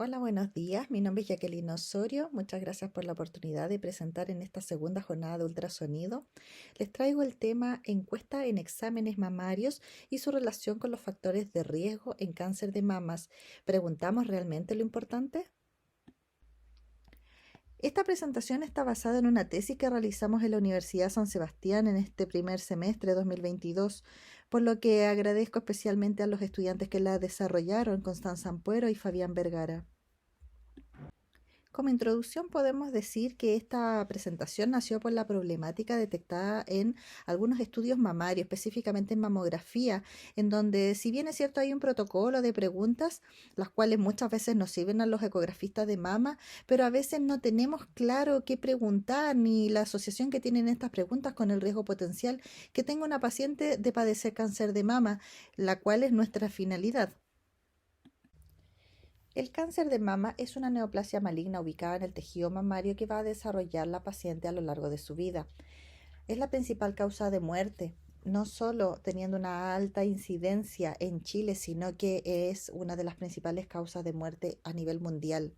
Hola, buenos días. Mi nombre es Jacqueline Osorio. Muchas gracias por la oportunidad de presentar en esta segunda jornada de ultrasonido. Les traigo el tema encuesta en exámenes mamarios y su relación con los factores de riesgo en cáncer de mamas. ¿Preguntamos realmente lo importante? Esta presentación está basada en una tesis que realizamos en la Universidad San Sebastián en este primer semestre de 2022, por lo que agradezco especialmente a los estudiantes que la desarrollaron, Constanza Ampuero y Fabián Vergara. Como introducción podemos decir que esta presentación nació por la problemática detectada en algunos estudios mamarios, específicamente en mamografía, en donde si bien es cierto hay un protocolo de preguntas, las cuales muchas veces nos sirven a los ecografistas de mama, pero a veces no tenemos claro qué preguntar ni la asociación que tienen estas preguntas con el riesgo potencial que tenga una paciente de padecer cáncer de mama, la cual es nuestra finalidad. El cáncer de mama es una neoplasia maligna ubicada en el tejido mamario que va a desarrollar la paciente a lo largo de su vida. Es la principal causa de muerte, no solo teniendo una alta incidencia en Chile, sino que es una de las principales causas de muerte a nivel mundial.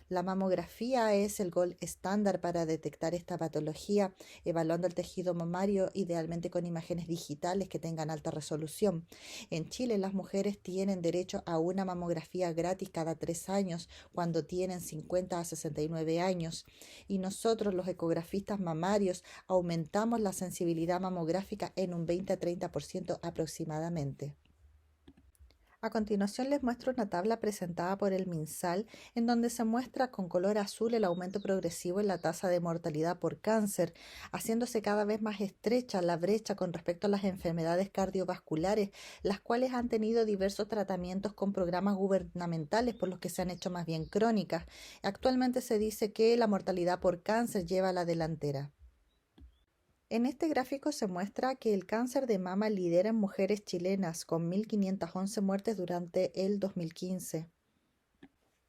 La mamografía es el gold estándar para detectar esta patología, evaluando el tejido mamario, idealmente con imágenes digitales que tengan alta resolución. En Chile, las mujeres tienen derecho a una mamografía gratis cada 3 años cuando tienen 50 a 69 años. Y nosotros, los ecografistas mamarios, aumentamos la sensibilidad mamográfica en un 20 a 30% aproximadamente. A continuación les muestro una tabla presentada por el MinSal en donde se muestra con color azul el aumento progresivo en la tasa de mortalidad por cáncer, haciéndose cada vez más estrecha la brecha con respecto a las enfermedades cardiovasculares, las cuales han tenido diversos tratamientos con programas gubernamentales por los que se han hecho más bien crónicas. Actualmente se dice que la mortalidad por cáncer lleva a la delantera. En este gráfico se muestra que el cáncer de mama lidera en mujeres chilenas con 1.511 muertes durante el 2015.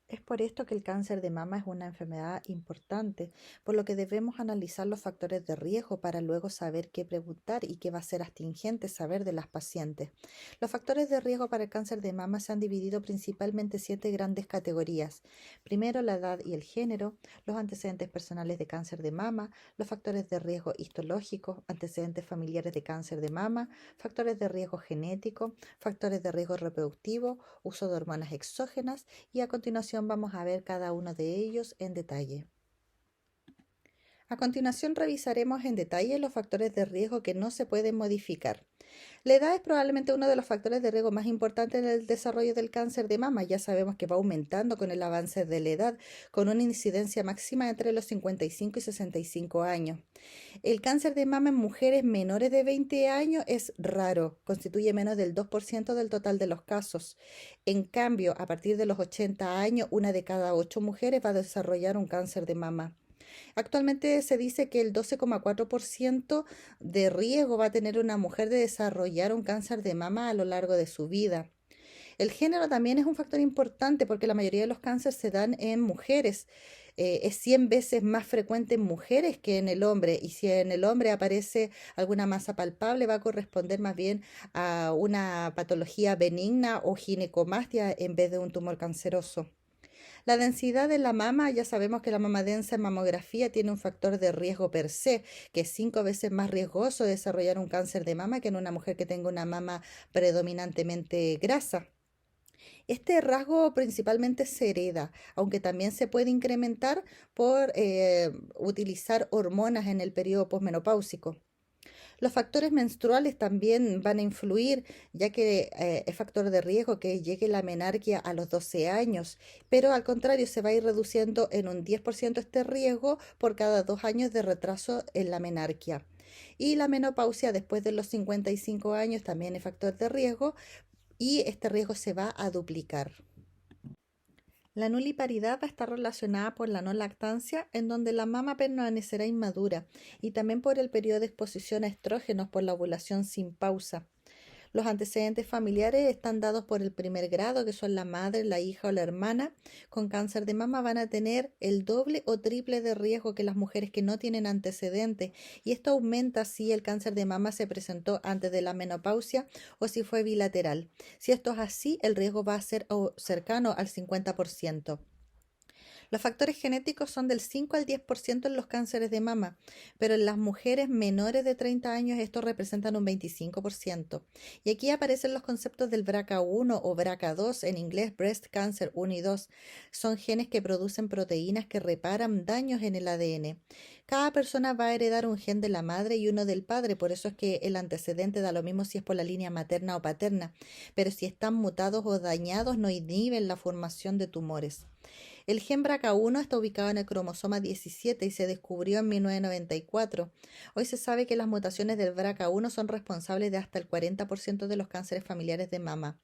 Es por esto que el cáncer de mama es una enfermedad importante, por lo que debemos analizar los factores de riesgo para luego saber qué preguntar y qué va a ser astringente saber de las pacientes. Los factores de riesgo para el cáncer de mama se han dividido principalmente en 7 grandes categorías. Primero, la edad y el género, los antecedentes personales de cáncer de mama, los factores de riesgo histológicos, antecedentes familiares de cáncer de mama, factores de riesgo genético, factores de riesgo reproductivo, uso de hormonas exógenas y a continuación vamos a ver cada uno de ellos en detalle. A continuación revisaremos en detalle los factores de riesgo que no se pueden modificar. La edad es probablemente uno de los factores de riesgo más importantes en el desarrollo del cáncer de mama. Ya sabemos que va aumentando con el avance de la edad, con una incidencia máxima entre los 55 y 65 años. El cáncer de mama en mujeres menores de 20 años es raro, constituye menos del 2% del total de los casos. En cambio, a partir de los 80 años, una de cada 8 mujeres va a desarrollar un cáncer de mama. Actualmente se dice que el 12,4% de riesgo va a tener una mujer de desarrollar un cáncer de mama a lo largo de su vida. El género también es un factor importante porque la mayoría de los cánceres se dan en mujeres. Es 100 veces más frecuente en mujeres que en el hombre, y si en el hombre aparece alguna masa palpable va a corresponder más bien a una patología benigna o ginecomastia en vez de un tumor canceroso. La densidad de la mama, ya sabemos que la mama densa en mamografía tiene un factor de riesgo per se, que es 5 veces más riesgoso desarrollar un cáncer de mama que en una mujer que tenga una mama predominantemente grasa. Este rasgo principalmente se hereda, aunque también se puede incrementar por utilizar hormonas en el periodo posmenopáusico. Los factores menstruales también van a influir, ya que es factor de riesgo que llegue la menarquia a los 12 años, pero al contrario se va a ir reduciendo en un 10% este riesgo por cada 2 años de retraso en la menarquia. Y la menopausia después de los 55 años también es factor de riesgo y este riesgo se va a duplicar. La nuliparidad va a estar relacionada por la no lactancia, en donde la mama permanecerá inmadura, y también por el periodo de exposición a estrógenos por la ovulación sin pausa. Los antecedentes familiares están dados por el primer grado, que son la madre, la hija o la hermana. Con cáncer de mama van a tener el doble o triple de riesgo que las mujeres que no tienen antecedentes, y esto aumenta si el cáncer de mama se presentó antes de la menopausia o si fue bilateral. Si esto es así, el riesgo va a ser cercano al 50%. Los factores genéticos son del 5 al 10% en los cánceres de mama, pero en las mujeres menores de 30 años estos representan un 25%. Y aquí aparecen los conceptos del BRCA1 o BRCA2, en inglés Breast Cancer 1 y 2. Son genes que producen proteínas que reparan daños en el ADN. Cada persona va a heredar un gen de la madre y uno del padre, por eso es que el antecedente da lo mismo si es por la línea materna o paterna, pero si están mutados o dañados no inhiben la formación de tumores. El gen BRCA1 está ubicado en el cromosoma 17 y se descubrió en 1994. Hoy se sabe que las mutaciones del BRCA1 son responsables de hasta el 40% de los cánceres familiares de mama.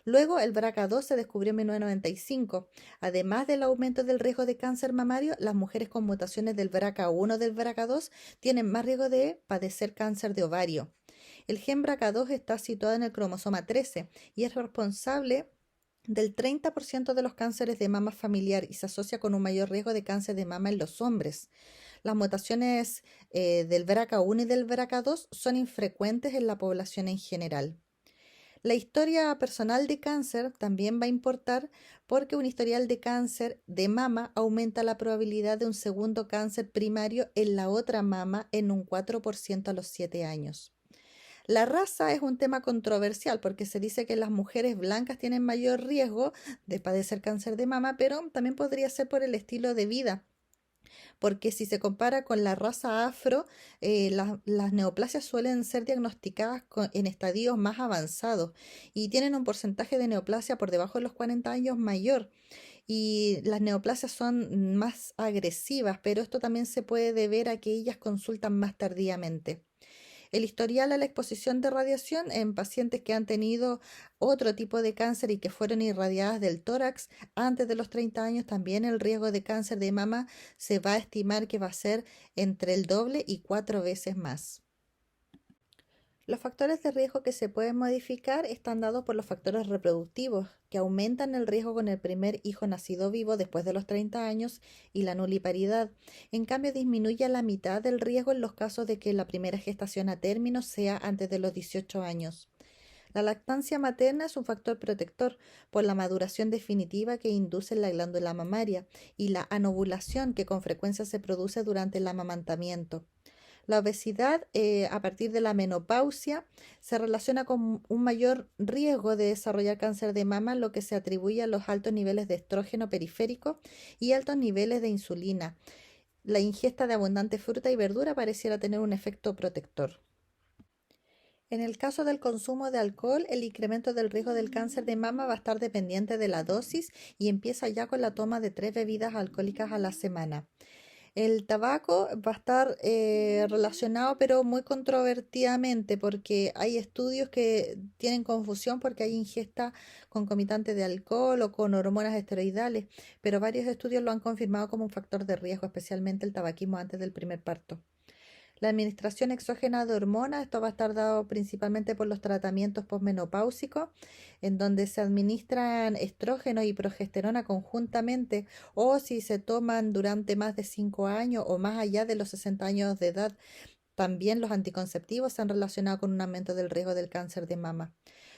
Luego, el BRCA2 se descubrió en 1995. Además del aumento del riesgo de cáncer mamario, las mujeres con mutaciones del BRCA1 o del BRCA2 tienen más riesgo de padecer cáncer de ovario. El gen BRCA2 está situado en el cromosoma 13 y es responsable del 30% de los cánceres de mama familiar y se asocia con un mayor riesgo de cáncer de mama en los hombres. Las mutaciones del BRCA1 y del BRCA2 son infrecuentes en la población en general. La historia personal de cáncer también va a importar porque un historial de cáncer de mama aumenta la probabilidad de un segundo cáncer primario en la otra mama en un 4% a los 7 años. La raza es un tema controversial porque se dice que las mujeres blancas tienen mayor riesgo de padecer cáncer de mama, pero también podría ser por el estilo de vida, porque si se compara con la raza afro, las neoplasias suelen ser diagnosticadas en estadios más avanzados y tienen un porcentaje de neoplasia por debajo de los 40 años mayor. Y las neoplasias son más agresivas, pero esto también se puede deber a que ellas consultan más tardíamente. El historial a la exposición de radiación en pacientes que han tenido otro tipo de cáncer y que fueron irradiadas del tórax antes de los 30 años, también el riesgo de cáncer de mama se va a estimar que va a ser entre el doble y 4 veces más. Los factores de riesgo que se pueden modificar están dados por los factores reproductivos, que aumentan el riesgo con el primer hijo nacido vivo después de los 30 años y la nuliparidad. En cambio, disminuye a la mitad del riesgo en los casos de que la primera gestación a término sea antes de los 18 años. La lactancia materna es un factor protector por la maduración definitiva que induce en la glándula mamaria y la anovulación que con frecuencia se produce durante el amamantamiento. La obesidad a partir de la menopausia se relaciona con un mayor riesgo de desarrollar cáncer de mama, lo que se atribuye a los altos niveles de estrógeno periférico y altos niveles de insulina. La ingesta de abundante fruta y verdura pareciera tener un efecto protector. En el caso del consumo de alcohol, el incremento del riesgo del cáncer de mama va a estar dependiente de la dosis y empieza ya con la toma de 3 bebidas alcohólicas a la semana. El tabaco va a estar relacionado, pero muy controvertidamente, porque hay estudios que tienen confusión porque hay ingesta concomitante de alcohol o con hormonas esteroidales, pero varios estudios lo han confirmado como un factor de riesgo, especialmente el tabaquismo antes del primer parto. La administración exógena de hormonas, esto va a estar dado principalmente por los tratamientos posmenopáusicos, en donde se administran estrógeno y progesterona conjuntamente, o si se toman durante más de 5 años o más allá de los 60 años de edad. También los anticonceptivos se han relacionado con un aumento del riesgo del cáncer de mama.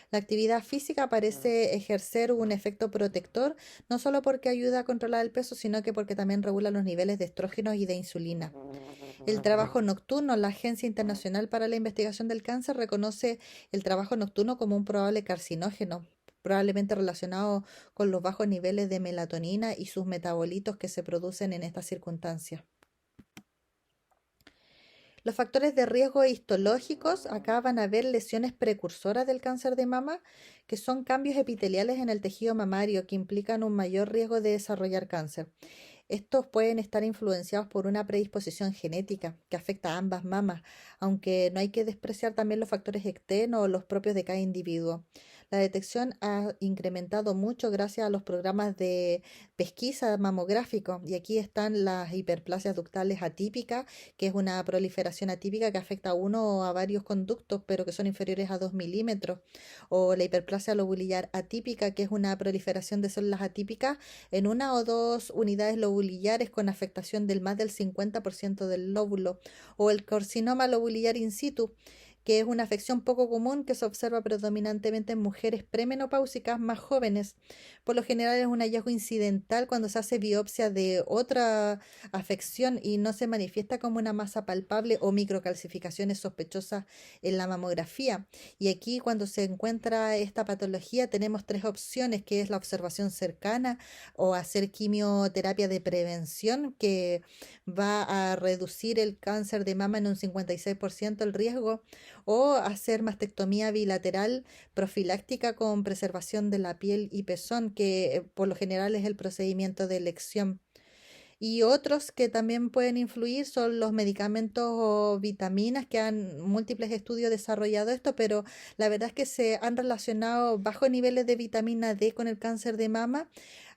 La actividad física parece ejercer un efecto protector, no solo porque ayuda a controlar el peso, sino que porque también regula los niveles de estrógenos y de insulina. El trabajo nocturno, la Agencia Internacional para la Investigación del Cáncer reconoce el trabajo nocturno como un probable carcinógeno, probablemente relacionado con los bajos niveles de melatonina y sus metabolitos que se producen en estas circunstancias. Los factores de riesgo histológicos, acá van a ver lesiones precursoras del cáncer de mama, que son cambios epiteliales en el tejido mamario que implican un mayor riesgo de desarrollar cáncer. Estos pueden estar influenciados por una predisposición genética que afecta a ambas mamas, aunque no hay que despreciar también los factores externos o los propios de cada individuo. La detección ha incrementado mucho gracias a los programas de pesquisa mamográfico y aquí están las hiperplasias ductales atípicas, que es una proliferación atípica que afecta a uno o a varios conductos, pero que son inferiores a 2 milímetros, o la hiperplasia lobulillar atípica, que es una proliferación de células atípicas en una o dos unidades lobulillares con afectación del más del 50% del lóbulo, o el carcinoma lobulillar in situ, que es una afección poco común que se observa predominantemente en mujeres premenopáusicas más jóvenes. Por lo general es un hallazgo incidental cuando se hace biopsia de otra afección y no se manifiesta como una masa palpable o microcalcificaciones sospechosas en la mamografía. Y aquí cuando se encuentra esta patología tenemos tres opciones, que es la observación cercana o hacer quimioterapia de prevención, que va a reducir el cáncer de mama en un 56% el riesgo, o hacer mastectomía bilateral profiláctica con preservación de la piel y pezón, que por lo general es el procedimiento de elección. Y otros que también pueden influir son los medicamentos o vitaminas, que han múltiples estudios desarrollado esto, pero la verdad es que se han relacionado bajos niveles de vitamina D con el cáncer de mama,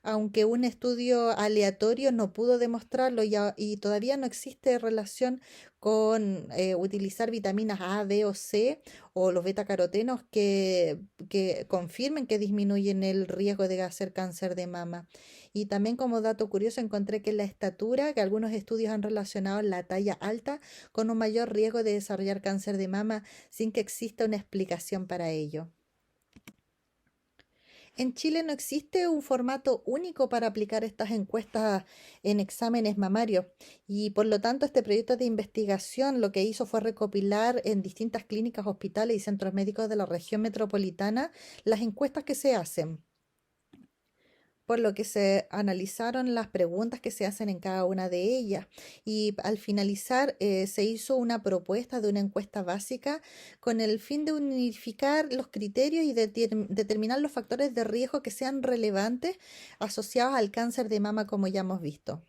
aunque un estudio aleatorio no pudo demostrarlo y todavía no existe relación con utilizar vitaminas A, B o C o los betacarotenos que confirmen que disminuyen el riesgo de hacer cáncer de mama. Y también como dato curioso encontré que la estatura, que algunos estudios han relacionado la talla alta con un mayor riesgo de desarrollar cáncer de mama sin que exista una explicación para ello. En Chile no existe un formato único para aplicar estas encuestas en exámenes mamarios y por lo tanto este proyecto de investigación lo que hizo fue recopilar en distintas clínicas, hospitales y centros médicos de la región metropolitana las encuestas que se hacen, por lo que se analizaron las preguntas que se hacen en cada una de ellas y al finalizar se hizo una propuesta de una encuesta básica con el fin de unificar los criterios y determinar los factores de riesgo que sean relevantes asociados al cáncer de mama, como ya hemos visto.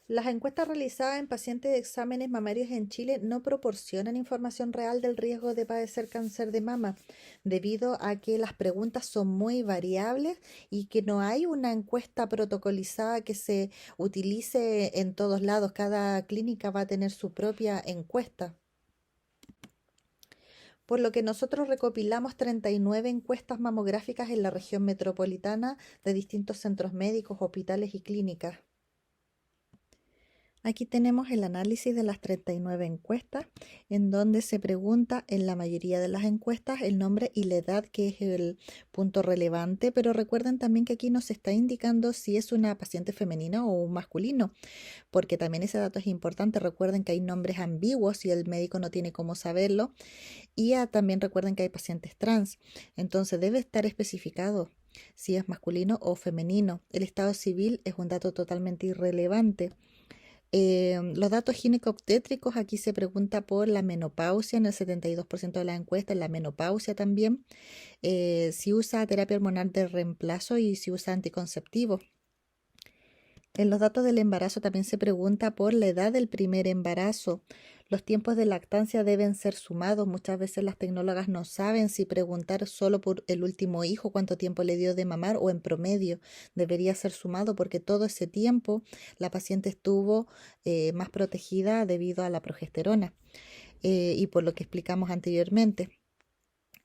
Las encuestas realizadas en pacientes de exámenes mamarios en Chile no proporcionan información real del riesgo de padecer cáncer de mama, debido a que las preguntas son muy variables y que no hay una encuesta protocolizada que se utilice en todos lados. Cada clínica va a tener su propia encuesta. Por lo que nosotros recopilamos 39 encuestas mamográficas en la región metropolitana de distintos centros médicos, hospitales y clínicas. Aquí tenemos el análisis de las 39 encuestas, en donde se pregunta en la mayoría de las encuestas el nombre y la edad, que es el punto relevante, pero recuerden también que aquí nos está indicando si es una paciente femenina o un masculino, porque también ese dato es importante. Recuerden que hay nombres ambiguos y el médico no tiene cómo saberlo, y también recuerden que hay pacientes trans, entonces debe estar especificado si es masculino o femenino. El estado civil es un dato totalmente irrelevante. Los datos ginecobstétricos, aquí se pregunta por la menopausia en el 72% de la encuesta, en la menopausia también, si usa terapia hormonal de reemplazo y si usa anticonceptivo. En los datos del embarazo también se pregunta por la edad del primer embarazo. Los tiempos de lactancia deben ser sumados. Muchas veces las tecnólogas no saben si preguntar solo por el último hijo, cuánto tiempo le dio de mamar, o en promedio. Debería ser sumado porque todo ese tiempo la paciente estuvo más protegida debido a la progesterona y por lo que explicamos anteriormente.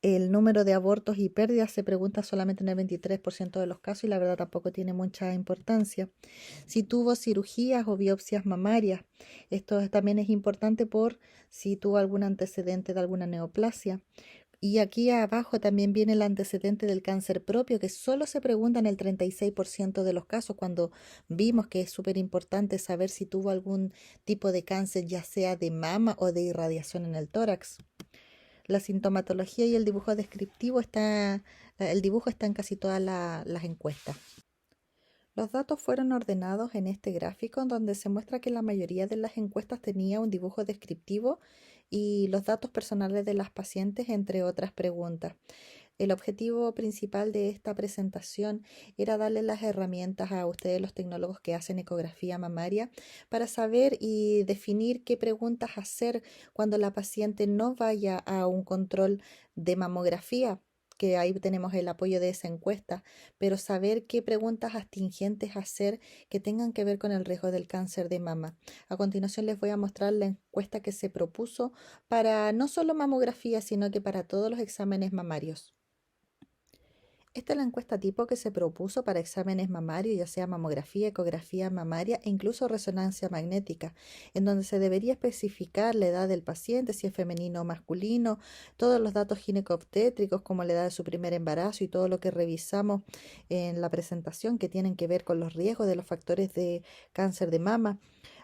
El número de abortos y pérdidas se pregunta solamente en el 23% de los casos y la verdad tampoco tiene mucha importancia. Si tuvo cirugías o biopsias mamarias, esto también es importante por si tuvo algún antecedente de alguna neoplasia. Y aquí abajo también viene el antecedente del cáncer propio, que solo se pregunta en el 36% de los casos, cuando vimos que es súper importante saber si tuvo algún tipo de cáncer, ya sea de mama o de irradiación en el tórax. La sintomatología y el dibujo descriptivo el dibujo está en casi todas las encuestas. Los datos fueron ordenados en este gráfico, donde se muestra que la mayoría de las encuestas tenía un dibujo descriptivo y los datos personales de las pacientes, entre otras preguntas. El objetivo principal de esta presentación era darle las herramientas a ustedes, los tecnólogos que hacen ecografía mamaria, para saber y definir qué preguntas hacer cuando la paciente no vaya a un control de mamografía, que ahí tenemos el apoyo de esa encuesta, pero saber qué preguntas astringentes hacer que tengan que ver con el riesgo del cáncer de mama. A continuación les voy a mostrar la encuesta que se propuso para no solo mamografía, sino que para todos los exámenes mamarios. Esta es la encuesta tipo que se propuso para exámenes mamarios, ya sea mamografía, ecografía mamaria e incluso resonancia magnética, en donde se debería especificar la edad del paciente, si es femenino o masculino, todos los datos ginecobstétricos como la edad de su primer embarazo y todo lo que revisamos en la presentación que tienen que ver con los riesgos de los factores de cáncer de mama,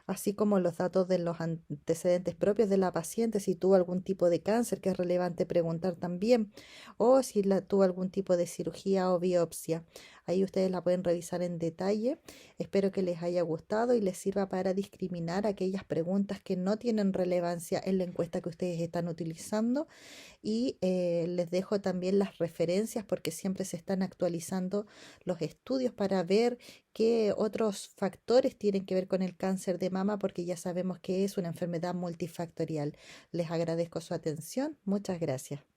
así como los datos de los antecedentes propios de la paciente, si tuvo algún tipo de cáncer, que es relevante preguntar también, o si tuvo algún tipo de cirugía o biopsia. Ahí ustedes la pueden revisar en detalle. Espero que les haya gustado y les sirva para discriminar aquellas preguntas que no tienen relevancia en la encuesta que ustedes están utilizando. Y les dejo también las referencias porque siempre se están actualizando los estudios para ver qué otros factores tienen que ver con el cáncer de mama, porque ya sabemos que es una enfermedad multifactorial. Les agradezco su atención. Muchas gracias.